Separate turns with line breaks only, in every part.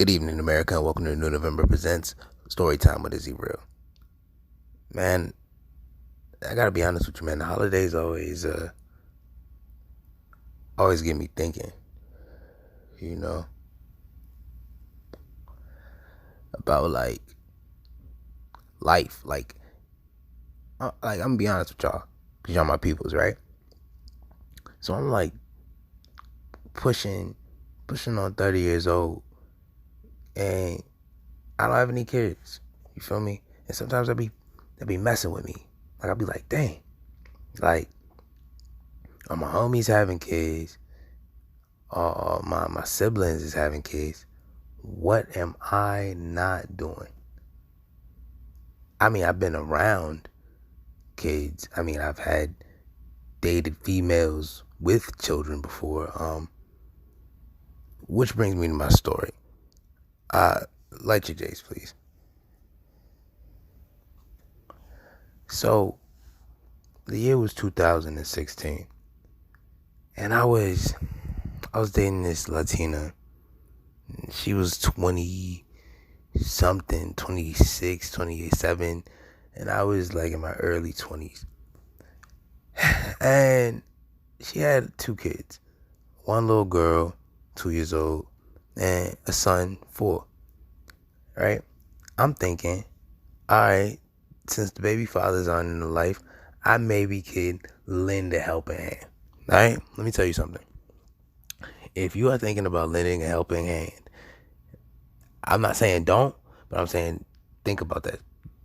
Good evening, America, and welcome to New November Presents Storytime with IzzyReal. Man, I gotta be honest with you, man. The holidays always get me thinking, you know, about life. I'm gonna be honest with y'all, cause y'all my peoples, right? So I'm like pushing on 30 years old, and I don't have any kids. You feel me? And sometimes they be messing with me. Like I'll be like, dang, like, are my homies having kids? My siblings is having kids. What am I not doing? I mean, I've been around kids. I mean, I've had dated females with children before. Which brings me to my story. Light your J's, please. So the year was 2016, and I was dating this Latina. She was 20 something, 26, 27, and I was like in my early 20s. And she had two kids. One little girl, 2 years old, and a son, 4. Right? I'm thinking, all right, since the baby fathers aren't in the life, I maybe could lend a helping hand. All right? Let me tell you something. If you are thinking about lending a helping hand, I'm not saying don't, but I'm saying think about that.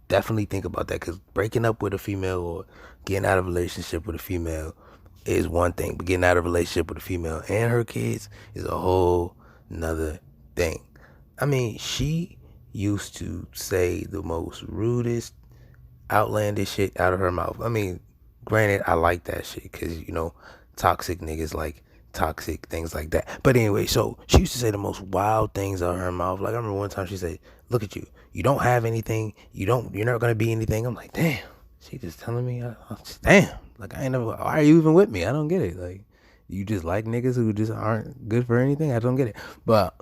Definitely think about that, because breaking up with a female or getting out of a relationship with a female is one thing, but getting out of a relationship with a female and her kids is a whole nother thing. I mean, she used to say the most rudest, outlandish shit out of her mouth. I mean, granted, I like that shit because, toxic niggas like toxic things like that. But anyway, so she used to say the most wild things out of her mouth. Like, I remember one time she said, look at you. You don't have anything. You're not going to be anything. I'm like, damn. She just telling me, damn. Like, I ain't never, why are you even with me? I don't get it. Like, you just like niggas who just aren't good for anything? I don't get it. But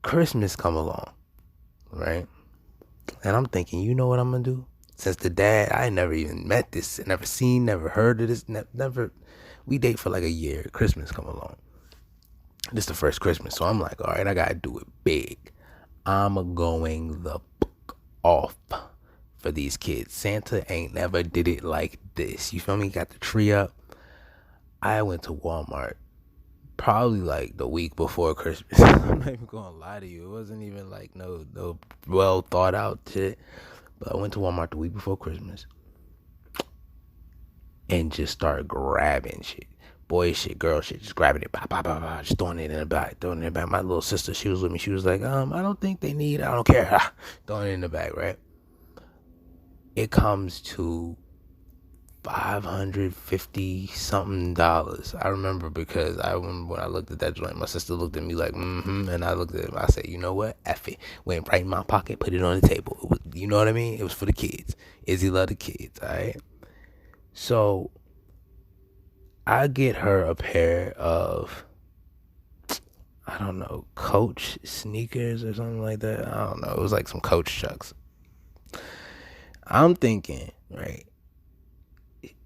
Christmas come along, right? And I'm thinking, you know what I'm gonna do? Since the dad, I never even met this, never seen, never heard of this, never. We date for like a year. Christmas come along. This is the first Christmas, so I'm like, all right, I gotta do it big. I'm going the fuck off for these kids. Santa ain't never did it like this. You feel me? Got the tree up. I went to Walmart probably like the week before Christmas. I'm not even gonna lie to you. It wasn't even like no well thought out shit. But I went to Walmart the week before Christmas and just started grabbing shit. Boy shit, girl shit, just grabbing it, pop, pop, pop, pop, just throwing it in the bag, My little sister, she was with me. She was like, I don't think they need, I don't care. Throwing it in the bag, right? It comes to $550 something. I remember because I remember when I looked at that joint, my sister looked at me like, and I looked at it, I said, you know what? F it. Went right in my pocket, put it on the table. It was, you know what I mean? It was for the kids. Izzy love the kids, all right? So I get her a pair of, I don't know, Coach sneakers or something like that. I don't know. It was like some Coach chucks. I'm thinking, right?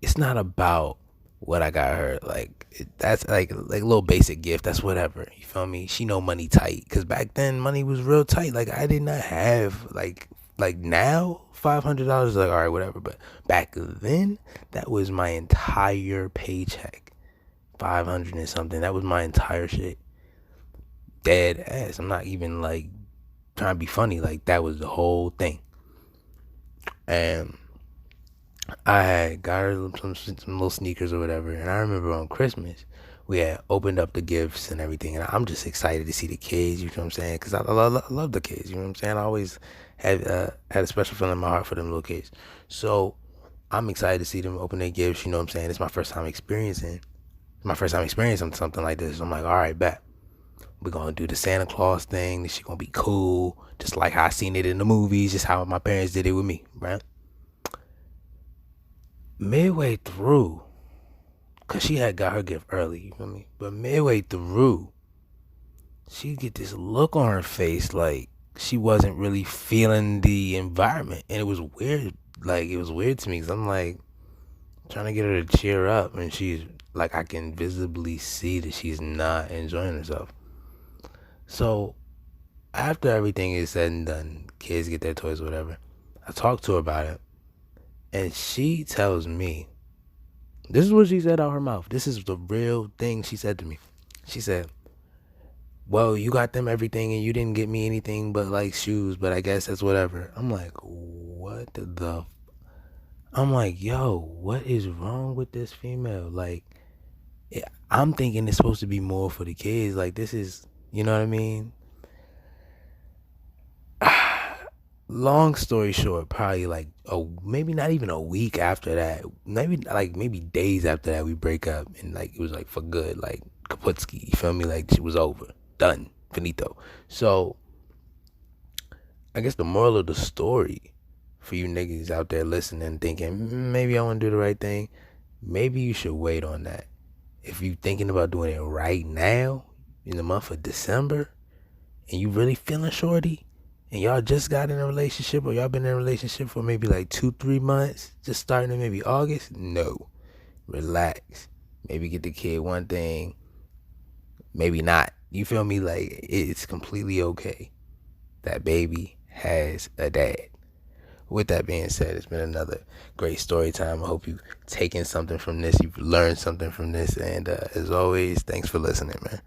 It's not about what I got her. Like, that's like a little basic gift. That's whatever. You feel me? She know money tight, because back then money was real tight. Like, I did not have like now $500. Like, all right, whatever. But back then, that was my entire paycheck. 500 and something. That was my entire shit. Dead ass. I'm not even like trying to be funny. Like, that was the whole thing. And I had got her some little sneakers or whatever. And I remember on Christmas, we had opened up the gifts and everything. And I'm just excited to see the kids, you know what I'm saying? Because I love the kids, you know what I'm saying? I always had a special feeling in my heart for them little kids. So I'm excited to see them open their gifts, you know what I'm saying? It's my first time experiencing something like this. So I'm like, all right, bet. We're going to do the Santa Claus thing. This shit going to be cool. Just like how I seen it in the movies. Just how my parents did it with me, right? Midway through, because she had got her gift early, you feel me? But midway through, she'd get this look on her face like she wasn't really feeling the environment. And it was weird. Like, it was weird to me because I'm like trying to get her to cheer up. And she's like, I can visibly see that she's not enjoying herself. So after everything is said and done, kids get their toys, whatever, I talked to her about it. And she tells me, this is what she said out her mouth. This is the real thing she said to me. She said, well, you got them everything and you didn't get me anything but like shoes, but I guess that's whatever. I'm like, what the? I'm like, yo, what is wrong with this female? Like, I'm thinking it's supposed to be more for the kids. Like, this is, you know what I mean? Long story short, probably like maybe not even a week after that, maybe days after that, we break up, and like it was like for good, like Kaputski, you feel me? Like she was over, done, finito. So I guess the moral of the story for you niggas out there listening, thinking maybe I want to do the right thing, maybe you should wait on that. If you thinking about doing it right now in the month of December, and you really feeling shorty, and y'all just got in a relationship, or y'all been in a relationship for maybe like 2-3 months, just starting in maybe August, no, relax. Maybe get the kid one thing, maybe not. You feel me? Like, it's completely okay. That baby has a dad. With that being said, it's been another great story time. I hope you've taken something from this, you've learned something from this, and as always, thanks for listening, man.